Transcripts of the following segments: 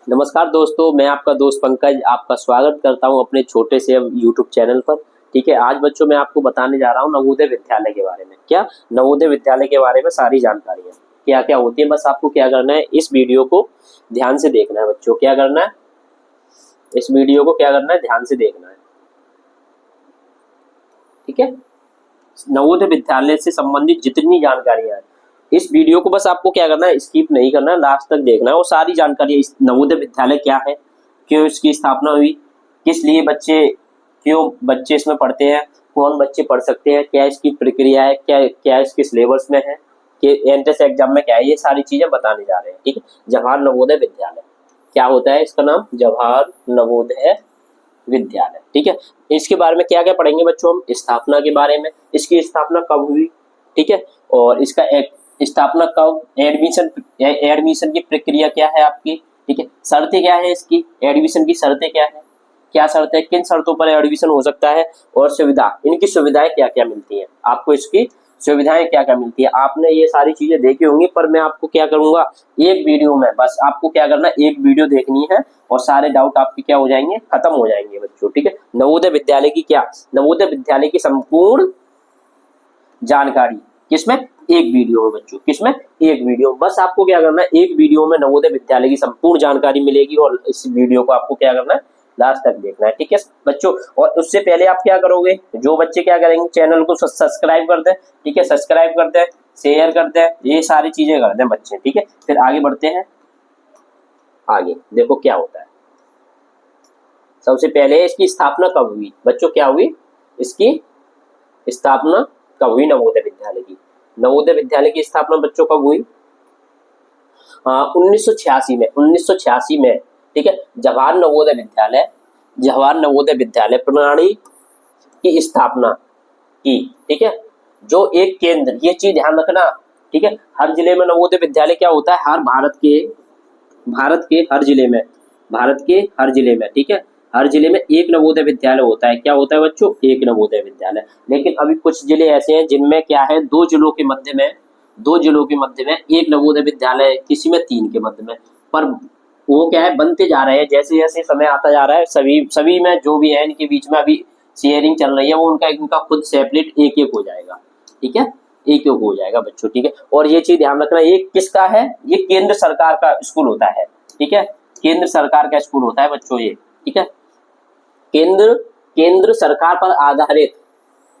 नमस्कार दोस्तों, मैं आपका दोस्त पंकज आपका स्वागत करता हूं अपने छोटे से यूट्यूब चैनल पर। ठीक है, आज बच्चों मैं आपको बताने जा रहा हूं नवोदय विद्यालय के बारे में। क्या नवोदय विद्यालय के बारे में सारी जानकारी है, क्या क्या होती है। बस आपको क्या करना है, इस वीडियो को ध्यान से देखना है बच्चों। क्या करना है, इस वीडियो को क्या करना है, ध्यान से देखना है। ठीक है, नवोदय विद्यालय से संबंधित जितनी जानकारियां हैं, इस वीडियो को बस आपको क्या करना है, स्किप नहीं करना है, लास्ट तक देखना है। और सारी जानकारी, इस नवोदय विद्यालय क्या है, क्यों इसकी स्थापना हुई, किस लिए बच्चे, क्यों बच्चे इसमें पढ़ते हैं, कौन बच्चे पढ़ सकते हैं, क्या इसकी प्रक्रिया है, क्या क्या इसके सिलेबस में है, कि एंट्रेंस एग्जाम में क्या है, ये सारी चीजें बताने जा रहे हैं। ठीक है, जवाहर नवोदय विद्यालय क्या होता है, इसका नाम जवाहर नवोदय विद्यालय। ठीक है, इसके बारे में क्या क्या पढ़ेंगे बच्चों हम, स्थापना के बारे में, इसकी स्थापना कब हुई। ठीक है, और इसका स्थापना कब, एडमिशन की प्रक्रिया क्या है आपकी। ठीक है, शर्तें क्या है इसकी, एडमिशन की शर्तें क्या है, क्या शर्त है, किन शर्तों पर एडमिशन हो सकता है, और सुविधा, इनकी सुविधाएं क्या क्या मिलती हैं आपको, इसकी सुविधाएं क्या क्या मिलती है। आपने ये सारी चीजें देखी होंगी, पर मैं आपको क्या करूंगा, एक वीडियो में बस आपको क्या करना है, एक वीडियो देखनी है और सारे डाउट आपके क्या हो जाएंगे, खत्म हो जाएंगे बच्चों। ठीक है, नवोदय विद्यालय की क्या, नवोदय विद्यालय की संपूर्ण जानकारी किसमें, एक वीडियो में बच्चों, किसमें, एक वीडियो। बस आपको क्या करना है, एक वीडियो में नवोदय विद्यालय की संपूर्ण जानकारी मिलेगी और इस वीडियो को आपको क्या करना है, लास्ट तक देखना है। ठीक है बच्चों, और उससे पहले आप क्या करोगे, जो बच्चे क्या करेंगे, चैनल को सब्सक्राइब कर दें। ठीक है, सब्सक्राइब कर दें, शेयर कर दें, ये सारी चीजें कर दें बच्चे। ठीक है, फिर आगे बढ़ते हैं। आगे देखो क्या होता है। सबसे पहले इसकी स्थापना कब हुई बच्चों, क्या हुई, इसकी स्थापना कब हुई नवोदय विद्यालय की। नवोदय विद्यालय की स्थापना बच्चों कब हुई, 1986 में, 1986 में। ठीक है, जवाहर नवोदय विद्यालय, जवाहर नवोदय विद्यालय प्रणाली की स्थापना की। ठीक है, जो एक केंद्र, ये चीज ध्यान रखना। ठीक है, हर जिले में नवोदय विद्यालय क्या होता है, हर भारत के हर जिले में, भारत के हर जिले में, ठीक है, हर जिले में एक नवोदय विद्यालय होता है। क्या होता है बच्चों, एक नवोदय विद्यालय। लेकिन अभी कुछ जिले ऐसे हैं जिनमें क्या है, दो जिलों के मध्य में, दो जिलों के मध्य में एक नवोदय विद्यालय, किसी में तीन के मध्य में। पर वो क्या है, बनते जा रहे हैं, जैसे जैसे समय आता जा रहा है, सभी सभी में जो भी है, इनके बीच में अभी शेयरिंग चल रही है, वो उनका इनका खुद सेपरेट एक एक हो जाएगा। ठीक है, एक एक हो जाएगा बच्चों। ठीक है, और ये चीज ध्यान रखना, ये किसका है, ये केंद्र सरकार का स्कूल होता है। ठीक है, केंद्र सरकार का स्कूल होता है बच्चों ये। ठीक है, केंद्र केंद्र सरकार पर आधारित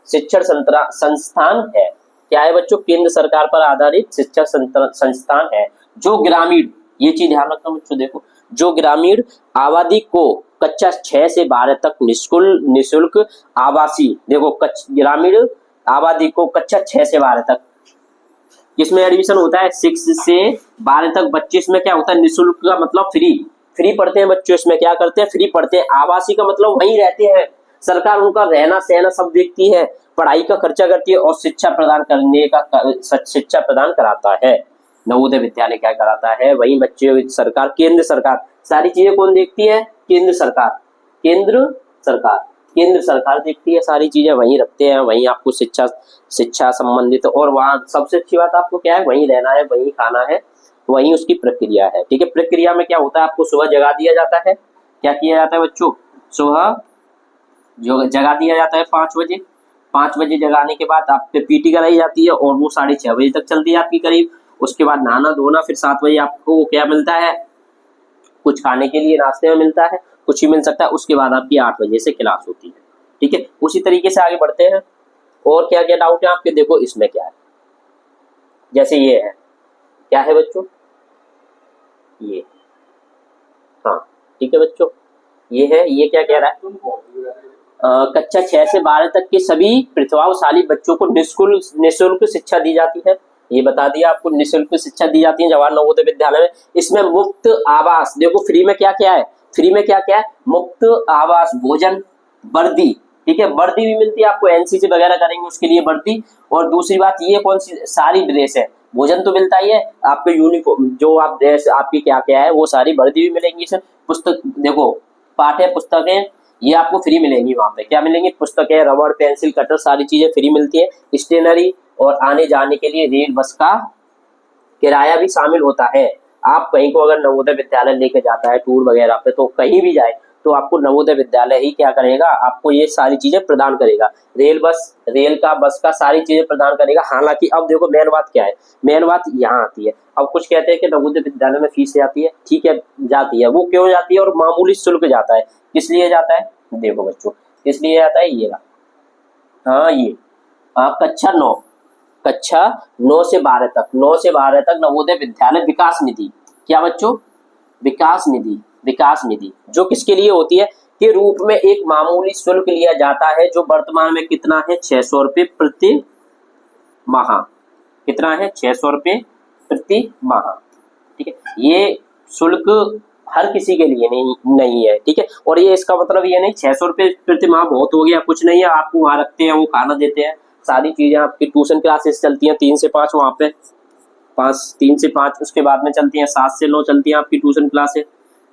शिक्षण संस्थान है। क्या है बच्चों, केंद्र सरकार पर आधारित शिक्षण संस्थान है, जो ग्रामीण, ये चीज ध्यान रखना बच्चों। देखो, जो ग्रामीण आबादी को कक्षा 6 से 12 तक निःशुल्क आवासीय, देखो ग्रामीण आबादी को कक्षा 6 से 12 तक किसमें एडमिशन होता है, 6 से 12 तक बच्चे, इसमें क्या होता है, निःशुल्क का मतलब फ्री, फ्री पढ़ते हैं बच्चों। इसमें क्या करते हैं, फ्री पढ़ते हैं। आवासीय का मतलब वहीं रहते हैं, सरकार उनका रहना सहना सब देखती है, पढ़ाई का खर्चा करती है और शिक्षा प्रदान करने का, शिक्षा प्रदान कराता है। नवोदय विद्यालय क्या कराता है, वही बच्चे, सरकार, केंद्र सरकार, सारी चीजें कौन देखती है, केंद्र सरकार, केंद्र सरकार, केंद्र सरकार देखती है, सारी चीजें वहीं रखते हैं, वहीं आपको शिक्षा शिक्षा संबंधित, और वहाँ सबसे अच्छी बात आपको क्या है, वहीं रहना है, वहीं खाना है, वहीं उसकी प्रक्रिया है। ठीक है, प्रक्रिया में क्या होता है, आपको सुबह जगा दिया जाता है। क्या किया जाता है बच्चों, सुबह जो जगा दिया जाता है 5 बजे। 5 बजे जगाने के बाद आप पे पीटी कराई जाती है और वो 6:30 बजे तक चलती है आपकी करीब। उसके बाद नहाना धोना, फिर 7 बजे आपको क्या मिलता है, कुछ खाने के लिए नाश्ते में मिलता है, कुछ ही मिल सकता है। उसके बाद आपकी 8 बजे से क्लास होती है। ठीक है, उसी तरीके से आगे बढ़ते हैं। और क्या क्या डाउट है आपके, देखो इसमें क्या है, जैसे ये है, क्या है बच्चों, ये, हाँ ठीक है बच्चों, ये है, ये क्या कह रहा है, कक्षा 6 से 12 तक के सभी प्रतिभाशाली बच्चों को निःशुल्क शिक्षा दी जाती है। ये बता दिया आपको, निःशुल्क शिक्षा दी जाती है जवाहर नवोदय विद्यालय में। इसमें मुफ्त आवास, देखो फ्री में क्या क्या है, फ्री में क्या क्या है, मुफ्त आवास, भोजन, वर्दी। ठीक है, वर्दी भी मिलती है आपको, एनसीसी वगैरह करेंगे उसके लिए वर्दी। और दूसरी बात ये कौन सी, सारी ड्रेस है, भोजन तो मिलता ही है आपको, यूनिफॉर्म जो आप ड्रेस आपकी क्या क्या है, वो सारी वर्दी भी मिलेंगी। इसमें पुस्तक, देखो पाठ्य पुस्तकें ये आपको फ्री मिलेंगी। वहाँ पे क्या मिलेंगी, पुस्तकें, रबड़, पेंसिल, कटर, सारी चीजें फ्री मिलती है। स्टेशनरी और आने जाने के लिए रेल बस का किराया भी शामिल होता है। आप कहीं को अगर नवोदय विद्यालय लेके जाता है टूर वगैरह पे, तो कहीं भी जाए तो आपको नवोदय विद्यालय ही क्या करेगा, आपको ये सारी चीजें प्रदान करेगा। रेल का बस का सारी चीजें प्रदान करेगा। हालांकि अब देखो मेन बात क्या है, मेन बात यहाँ आती है। अब कुछ कहते हैं कि नवोदय विद्यालय में फीस जाती है, ठीक है जाती है, वो क्यों जाती है और मामूली शुल्क जाता है, किस लिए जाता है, देखो बच्चों किस लिए जाता है, ये हाँ ये कक्षा 9 से 12 तक, 9 से 12 तक नवोदय विद्यालय विकास निधि, क्या बच्चों, विकास निधि जो किसके लिए होती है, के रूप में एक मामूली शुल्क लिया जाता है, जो वर्तमान में कितना है, 600 रुपये प्रति माह। कितना है, 600 रुपये प्रति माह। ठीक है, ये शुल्क हर किसी के लिए नहीं है। ठीक है, और ये इसका मतलब ये नहीं 600 रुपये प्रति माह बहुत हो गया, कुछ नहीं है, आपको वहां रखते हैं, वो खाना देते हैं, सारी चीजें आपकी ट्यूशन क्लासेस चलती हैं 3 से 5 वहां पे, 3 से 5 उसके बाद में चलती हैं, 7 से 9 चलती हैं आपकी ट्यूशन क्लासेस।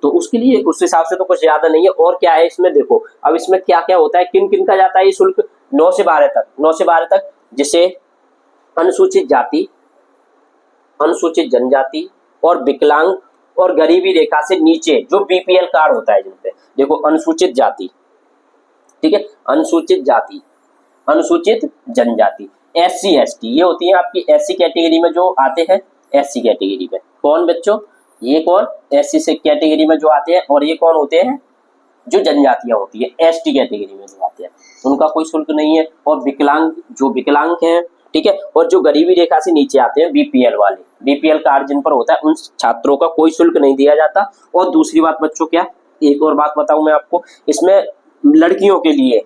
तो उसके लिए उस हिसाब से तो कुछ ज्यादा नहीं है। और क्या है इसमें देखो, अब इसमें क्या क्या होता है, किन किन का जाता है ये शुल्क, 9 से 12 तक, जिसे अनुसूचित जाति, अनुसूचित जनजाति और विकलांग और गरीबी रेखा से नीचे जो बीपीएल कार्ड होता है जिनपे, देखो अनुसूचित जाति, ठीक है, अनुसूचित जनजाति, एससी एसटी, ये होती है आपकी एससी कैटेगरी में जो आते हैं, एससी कैटेगरी में कौन बच्चों, ये कौन, एससी से कैटेगरी में जो आते हैं, और ये कौन होते हैं, जो जनजातियां होती है एसटी कैटेगरी में जो आते हैं, उनका कोई शुल्क नहीं है। और विकलांग हैं, ठीक है, और जो गरीबी रेखा से नीचे आते हैं बीपीएल वाले, बीपीएल कार्ड जिन पर होता है, उन छात्रों का कोई शुल्क नहीं दिया जाता। और दूसरी बात बच्चों, क्या एक और बात बताऊं मैं आपको, इसमें लड़कियों के लिए,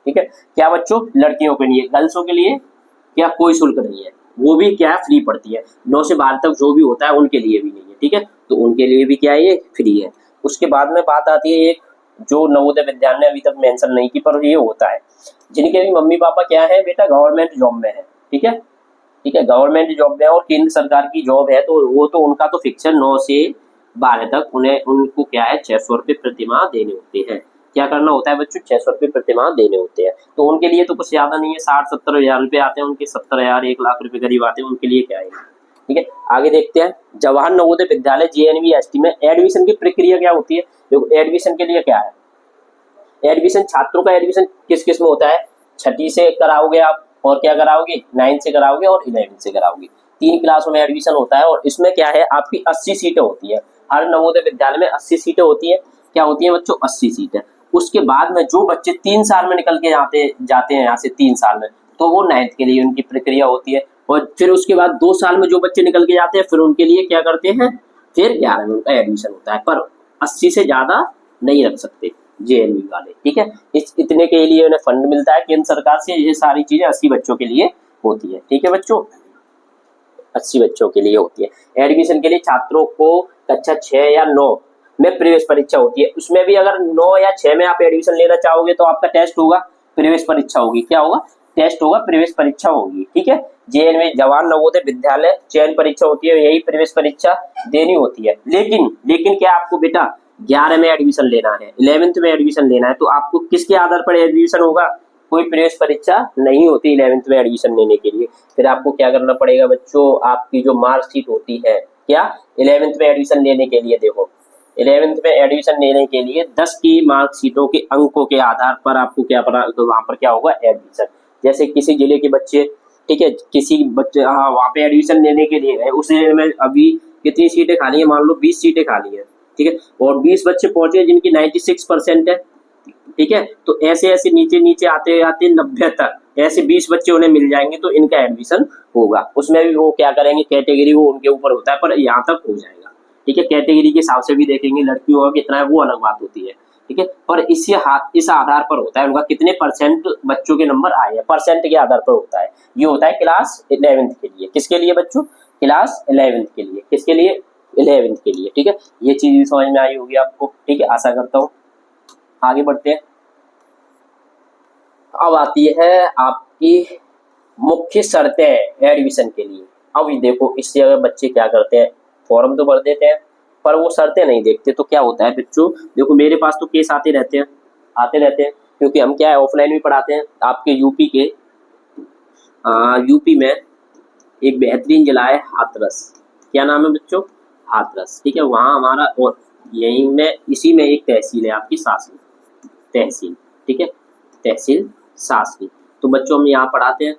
ठीक है, क्या बच्चों, लड़कियों के लिए, गर्ल्सों के लिए क्या कोई शुल्क नहीं है, वो भी क्या है, फ्री पड़ती है। 9 से 12 तक जो भी होता है उनके लिए भी नहीं है, ठीक है, तो उनके लिए भी क्या है, ये फ्री है। उसके बाद में बात आती है एक जो नवोदय विद्यालय ने अभी तक मेंशन नहीं की, पर ये होता है जिनके भी मम्मी पापा क्या है बेटा, गवर्नमेंट जॉब में है, ठीक है, गवर्नमेंट जॉब में और केंद्र सरकार की जॉब है, तो वो तो उनका तो फिक्स है, 9 से 12 तक उनको क्या है, 600 रुपये प्रति माह देने होते हैं। क्या करना होता है बच्चों, 600 रुपये प्रति माह देने होते हैं। तो उनके लिए तो कुछ ज्यादा नहीं है, 60-70 हजार रुपये आते हैं उनके, 70,000 1 लाख रुपए करीब आते हैं, उनके लिए क्या है। ठीक है, आगे देखते हैं, जवाहर नवोदय विद्यालय JNVST में एडमिशन की प्रक्रिया क्या होती है। देखो एडमिशन के लिए क्या है, एडमिशन छात्रों का एडमिशन किस किस में होता है, 6ठी से कराओगे आप, और क्या कराओगे, 9 से कराओगे और 11 से कराओगे, 3 क्लासों में एडमिशन होता है। और इसमें क्या है, आपकी 80 सीटें होती है, हर नवोदय विद्यालय में 80 सीटें होती है। क्या होती है बच्चों, 80 सीटें। उसके बाद में जो बच्चे 3 साल में निकल के जाते हैं यहाँ से 3 साल में, तो वो 9th के लिए उनकी प्रक्रिया होती है। और फिर उसके बाद 2 साल में जो बच्चे निकल के जाते हैं, फिर उनके लिए क्या करते हैं, फिर 11 में उनका एडमिशन होता है, पर 80 से ज्यादा नहीं रख सकते JNV वाले, ठीक है। इतने के लिए उन्हें फंड मिलता है केंद्र सरकार से, ये सारी चीजें 80 बच्चों के लिए होती है, ठीक है बच्चों, 80 बच्चों के लिए होती है। एडमिशन के लिए छात्रों को कक्षा 6 या 9 में प्रवेश परीक्षा होती है। उसमें भी अगर 9 या 6 में आप एडमिशन लेना चाहोगे तो आपका टेस्ट होगा, प्रवेश परीक्षा होगी, क्या होगा, टेस्ट होगा, प्रवेश परीक्षा होगी, ठीक है। JNV जवाहर नवोदय विद्यालय चयन परीक्षा होती है, यही प्रवेश परीक्षा देनी होती है। लेकिन क्या आपको बेटा 11 में एडमिशन लेना है, 11th में एडमिशन लेना है, तो आपको किसके आधार पर एडमिशन होगा, कोई प्रवेश परीक्षा नहीं होती 11th में एडमिशन लेने के लिए। फिर आपको क्या करना पड़ेगा बच्चों, आपकी जो मार्कशीट होती है, क्या 11th में एडमिशन लेने के लिए, देखो 11th में एडमिशन लेने के लिए 10 की मार्कशीटों के अंकों के आधार पर आपको क्या तो वहां पर क्या होगा, एडमिशन। जैसे किसी जिले के बच्चे, ठीक है, किसी बच्चे वहां पे एडमिशन लेने के लिए गए, उस जिले में अभी कितनी सीटें खाली है, मान लो 20 सीटें खाली है, ठीक है, और 20 बच्चे पहुंचे जिनकी 96% है, ठीक है, तो ऐसे ऐसे नीचे नीचे आते आते 90 तक ऐसे 20 बच्चे उन्हें मिल जाएंगे, तो इनका एडमिशन होगा। उसमें भी वो क्या करेंगे, कैटेगरी वो उनके ऊपर होता है, पर यहाँ तक हो जाएगा, ठीक है। कैटेगरी के हिसाब से भी देखेंगे, लड़कियों का कितना है वो अलग बात होती है, ठीक है, पर इस आधार पर होता है उनका कितने % बच्चों के नंबर आए हैं, परसेंट के आधार पर होता है। ये होता है क्लास 11th के लिए, किसके लिए बच्चों, क्लास 11th के लिए, किसके लिए, 11th के लिए, ठीक है। ये चीज समझ में आई होगी आपको, ठीक है, आशा करता हूँ। आगे बढ़ते हैं, अब आती है आपकी मुख्य शर्तें एडमिशन के लिए। अब ये देखो, इससे अगर बच्चे क्या करते हैं, फॉर्म तो भर देते हैं पर वो शर्तें नहीं देखते, तो क्या होता है बच्चों, देखो मेरे पास तो केस आते रहते हैं, क्योंकि हम क्या है ऑफलाइन भी पढ़ाते हैं। आपके यूपी में एक बेहतरीन जिला है हाथरस, क्या नाम है बच्चों, हाथरस, ठीक है, वहाँ हमारा, और यही में इसी में एक तहसील है आपकी सासनी तहसील, ठीक है, तहसील सासनी। तो बच्चों हम यहाँ पढ़ाते हैं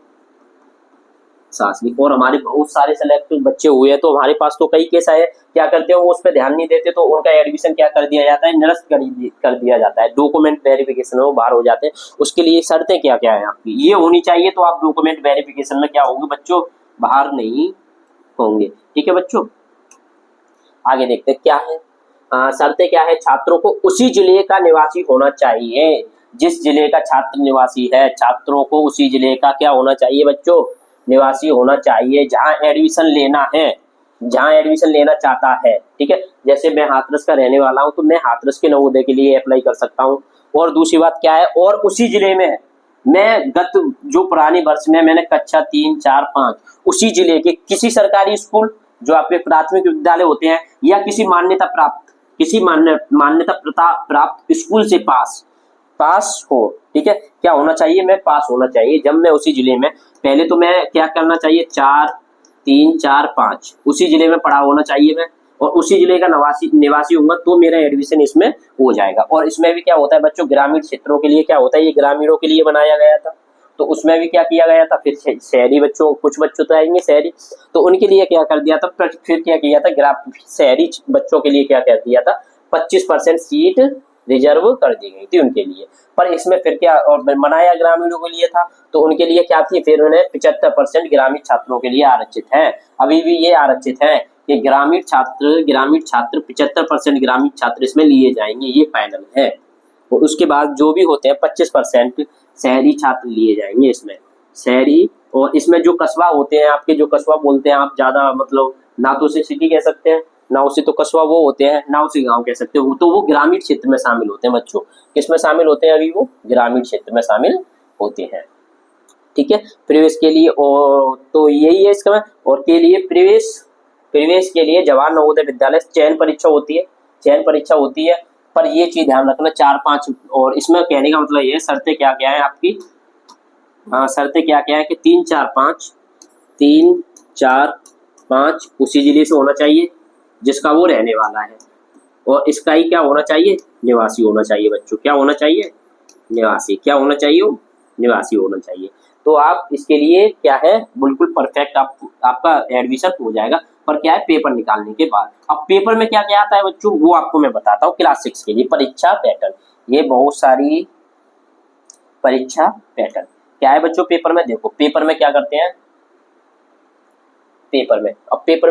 सासनी, और हमारे बहुत सारे सेलेक्ट बच्चे हुए हैं, तो हमारे पास तो कई केस आए, क्या करते हैं वो उस पर ध्यान नहीं देते, तो उनका एडमिशन क्या कर दिया जाता है, निरस्त कर दिया जाता है, डॉक्यूमेंट वेरिफिकेशन में वो बाहर हो जाते हैं। उसके लिए शर्तें क्या क्या है आपकी, ये होनी चाहिए, तो आप डॉक्यूमेंट वेरिफिकेशन में क्या होंगे बच्चों, बाहर नहीं होंगे, ठीक है बच्चों। आगे देखते हैं क्या है, शर्तें क्या है, छात्रों को उसी जिले का निवासी होना चाहिए, जिस जिले का छात्र निवासी है, छात्रों को उसी जिले का क्या होना चाहिए बच्चों, निवासी होना चाहिए, जहां एडमिशन लेना है, जहां एडमिशन लेना चाहता है, ठीक है। जैसे मैं हाथरस का रहने वाला हूं, तो मैं हाथरस के नवोदय के लिए अप्लाई कर सकता हूं। और दूसरी बात क्या है, और उसी जिले में है, मैं गत जो पुरानी वर्ष में मैंने कक्षा 3, 4, 5 उसी जिले के किसी सरकारी स्कूल, जो आपके प्राथमिक विद्यालय होते हैं, या किसी मान्यता प्राप्त स्कूल से पास हो, ठीक है, क्या होना चाहिए, मैं पास होना चाहिए। जब मैं उसी जिले में, पहले तो मैं क्या करना चाहिए, 4, 3, 4, 5 उसी जिले में पढ़ा होना चाहिए मैं, और उसी जिले का निवासी होऊंगा, तो मेरा एडमिशन इसमें हो जाएगा। और इसमें भी क्या होता है बच्चों, ग्रामीण क्षेत्रों के लिए क्या होता है, ये ग्रामीणों के लिए बनाया गया था, तो उसमें भी क्या किया गया था, फिर शहरी बच्चों, कुछ बच्चों तो आएंगे शहरी, तो उनके लिए क्या कर दिया था, फिर क्या किया था, शहरी बच्चों के लिए क्या कर दिया था, 25% सीट रिजर्व कर दी गई थी उनके लिए। पर इसमें फिर क्या, और बनाया ग्रामीणों के लिए था, तो उनके लिए क्या थी, फिर उन्हें 75% ग्रामीण छात्रों के लिए आरक्षित है, अभी भी ये आरक्षित है कि ग्रामीण छात्र 75% ग्रामीण छात्र इसमें लिए जाएंगे, ये फाइनल है। और उसके बाद जो भी होते हैं 25% शहरी छात्र लिए जाएंगे इसमें, शहरी। और इसमें जो कस्बा होते हैं आपके, जो कस्बा बोलते हैं आप, ज्यादा मतलब ना तो उसे सिटी कह सकते हैं, ना उसे तो कस्बा वो होते हैं, ना उसे गांव कह सकते हो, तो वो ग्रामीण क्षेत्र में शामिल होते हैं बच्चों। किसमें शामिल होते हैं, अभी वो ग्रामीण क्षेत्र में शामिल होते हैं, ठीक है। प्रवेश के लिए, और तो यही है इसका, और के लिए प्रवेश के लिए जवाहर नवोदय विद्यालय चयन परीक्षा होती है। पर ये चीज ध्यान रखना, 4-5, और इसमें कहने का मतलब ये शर्तें क्या क्या है आपकी, शर्तें क्या क्या है कि 3-4-5 उसी जिले से होना चाहिए जिसका वो रहने वाला है, और इसका ही क्या होना चाहिए, निवासी होना चाहिए बच्चों, क्या होना चाहिए, निवासी, क्या होना चाहिए, निवासी होना चाहिए। तो आप इसके लिए क्या है, बिल्कुल परफेक्ट आपका एडमिशन हो जाएगा। पर क्या है, पेपर निकालने के बाद, अब पेपर में क्या क्या आता है बच्चों, वो आपको मैं बताता हूँ। क्लास 6 के लिए परीक्षा पैटर्न, ये बहुत सारी परीक्षा पैटर्न क्या है बच्चों, पेपर में देखो, पेपर में क्या करते हैं, पेपर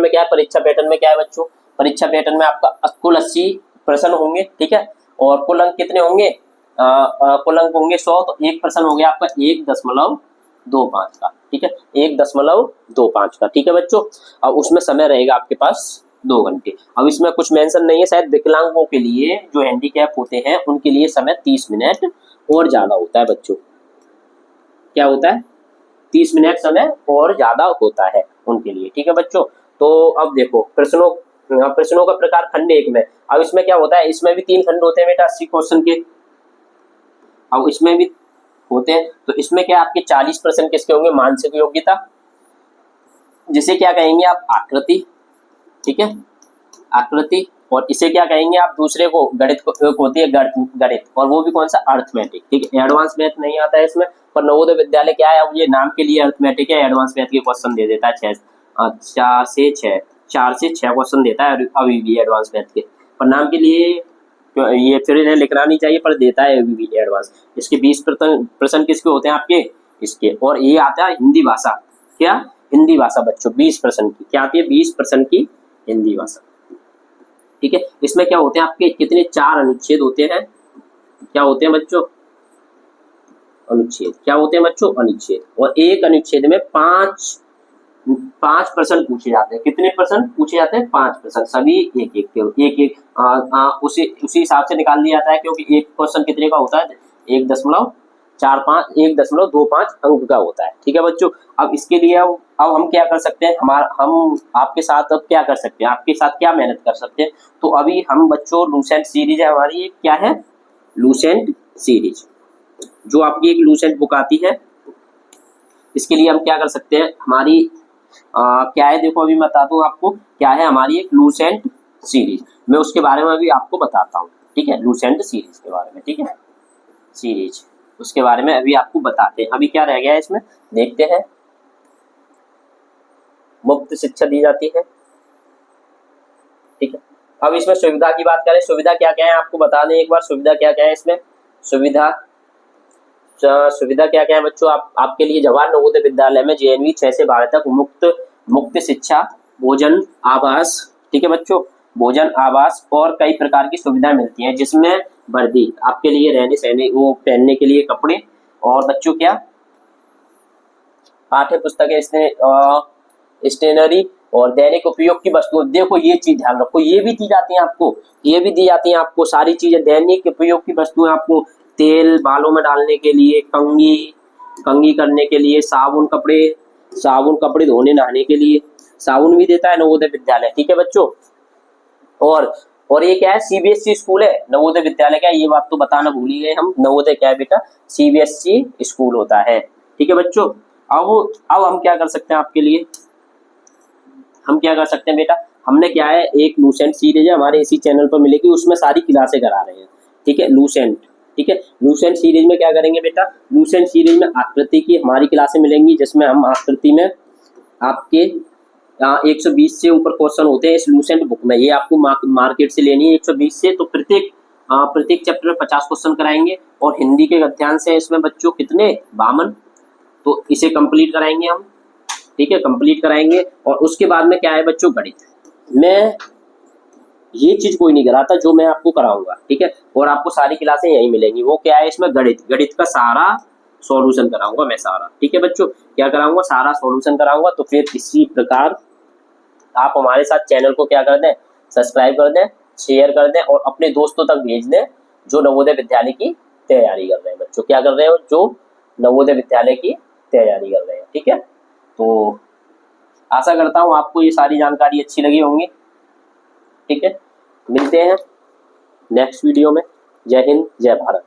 में क्या है, परीक्षा पैटर्न में क्या है बच्चों, परीक्षा पैटर्न में आपका कुल 80 प्रश्न होंगे, ठीक है, और कुल अंक कितने होंगे, कुल अंक होंगे 100, तो एक प्रश्न हो गया आपका 1.25 का, ठीक है, 1.25 का, ठीक है बच्चों। अब उसमें समय रहेगा आपके पास 2 घंटे। अब इसमें कुछ मेंशन नहीं है, शायद विकलांगों के लिए, जो हैंडीकैप होते हैं उनके लिए समय 30 मिनट और ज्यादा होता है बच्चों, क्या होता है, 30 मिनट समय और ज्यादा होता है उनके लिए, ठीक है बच्चों। तो अब देखो प्रश्नों का प्रकार खंड 1 में, अब इसमें क्या होता है, इसमें भी 3 खंड होते हैं बेटा 80 क्वेश्चन के, अब इसमें भी होते हैं, तो इसमें क्या आपके 40 प्रश्न किसके होंगे, मानसिक योग्यता, जिसे क्या कहेंगे आप, आकृति, ठीक है, आकृति। और इसे क्या कहेंगे आप, दूसरे को गणित को, एक होती है गणित, और वो भी कौन सा, अर्थमेटिक, ठीक है, एडवांस मैथ नहीं आता है इसमें। पर नवोदय विद्यालय क्या है, अब ये नाम के लिए अर्थमेटिक है, एडवांस मैथ के क्वेश्चन दे देता है 4 से 6 क्वेश्चन देता है अभी भी एडवांस मैथ के, पर नाम के लिए ये फिर इन्हें लिखना नहीं चाहिए, पर देता है अभी भी एडवांस। इसके 20 प्रश्न किसके होते हैं आपके, इसके। और ये आता है हिंदी भाषा, क्या, हिंदी भाषा बच्चों 20 प्रश्न की, क्या आती है, 20 प्रश्न की हिंदी भाषा, ठीक है। इसमें क्या होते हैं आपके, कितने, 4 अनुच्छेद होते हैं, क्या होते हैं बच्चों, अनुच्छेद, क्या होते हैं बच्चों, अनुच्छेद। और एक अनुच्छेद में 5 प्रश्न पूछे जाते हैं, कितने प्रश्न पूछे जाते हैं, 5 प्रश्न, सभी एक उसी हिसाब से निकाल दिया जाता है, क्योंकि एक क्वेश्चन कितने का होता है, 1.25 अंक का होता है, ठीक है बच्चों। अब इसके लिए अब हम क्या कर सकते हैं, हम आपके साथ अब क्या कर सकते हैं, आपके साथ क्या मेहनत कर सकते हैं, तो अभी हम बच्चों लूसेंट सीरीज है हमारी, क्या है, लूसेंट सीरीज, जो आपकी एक लूसेंट बुक आती है, इसके लिए हम क्या कर सकते हैं, हमारी क्या है देखो, अभी मैं बताता हूँ आपको क्या है हमारी एक लूसेंट सीरीज। मैं उसके बारे में अभी आपको बताता हूँ, ठीक है, लूसेंट सीरीज के बारे में, ठीक है, सीरीज उसके बारे में अभी आपको बताते हैं। अभी क्या रह गया है इसमें, देखते हैं। मुफ्त शिक्षा दी जाती है, ठीक है। अब इसमें सुविधा की बात करें, सुविधा क्या क्या है आपको बता दें एक बार, सुविधा क्या क्या है इसमें। सुविधा सुविधा क्या क्या है बच्चों, आपके लिए जवाहर नवोदय विद्यालय में JNV 6 से 12 तक मुक्त शिक्षा, भोजन, आवास, ठीक है बच्चों, भोजन, आवास और कई प्रकार की सुविधाएं मिलती हैं, जिसमें वर्दी, आपके लिए रहने सहने वो पहनने के लिए कपड़े, और बच्चों क्या, पाठ्य पुस्तकें, स्टेशनरी और दैनिक उपयोग की वस्तुएं। देखो ये चीज ध्यान रखो, ये भी दी जाती है आपको, ये भी दी जाती है आपको सारी चीजें, दैनिक उपयोग की वस्तुएं आपको, तेल बालों में डालने के लिए, कंघी कंघी करने के लिए, साबुन कपड़े धोने नहाने के लिए, साबुन भी देता है नवोदय विद्यालय, ठीक है बच्चों। और ये क्या है, CBSE स्कूल है नवोदय विद्यालय, क्या है ये बात तो बताना भूल ही गए हम, नवोदय क्या है बेटा, CBSE स्कूल होता है, ठीक है बच्चों। अब हम क्या कर सकते हैं आपके लिए, हम क्या कर सकते हैं बेटा, हमने क्या है एक लूसेंट सीरीज है हमारे इसी चैनल पर मिलेगी, उसमें सारी क्लासें करा रहे हैं, ठीक है, लूसेंट, ठीक है। लूसेंट सीरीज में क्या करेंगे बेटा, लूसेंट सीरीज में आकृति की हमारी क्लासें मिलेंगी, जिसमें हम आकृति में आपके 120 से ऊपर क्वेश्चन होते हैं इस लूसेंट बुक में, ये आपको मार्केट से लेनी है 120 से, तो प्रत्येक चैप्टर में 50 क्वेश्चन कराएंगे, और हिंदी के गद्यांश है इसमें बच्चों कितने, 52, तो इसे कंप्लीट कराएंगे हम, ठीक है, कंप्लीट कराएंगे। और उसके बाद में क्या है बच्चों, गणित, मैं ये चीज कोई नहीं कराता जो मैं आपको कराऊंगा, ठीक है, और आपको सारी क्लासें यही मिलेंगी। वो क्या है इसमें, गणित का सारा सॉल्यूशन कराऊंगा मैं सारा, ठीक है बच्चों, क्या कराऊंगा, सारा सॉल्यूशन कराऊंगा। तो फिर इसी प्रकार आप हमारे साथ चैनल को क्या कर दें, सब्सक्राइब कर दें, शेयर कर दें, और अपने दोस्तों तक भेज दें जो नवोदय विद्यालय की तैयारी कर रहे हैं बच्चों, क्या कर रहे हो, जो नवोदय विद्यालय की तैयारी कर रहे हैं, ठीक है। तो आशा करता हूँ आपको ये सारी जानकारी अच्छी लगी होंगी, ठीक है। मिलते हैं नेक्स्ट वीडियो में। जय हिंद, जय भारत।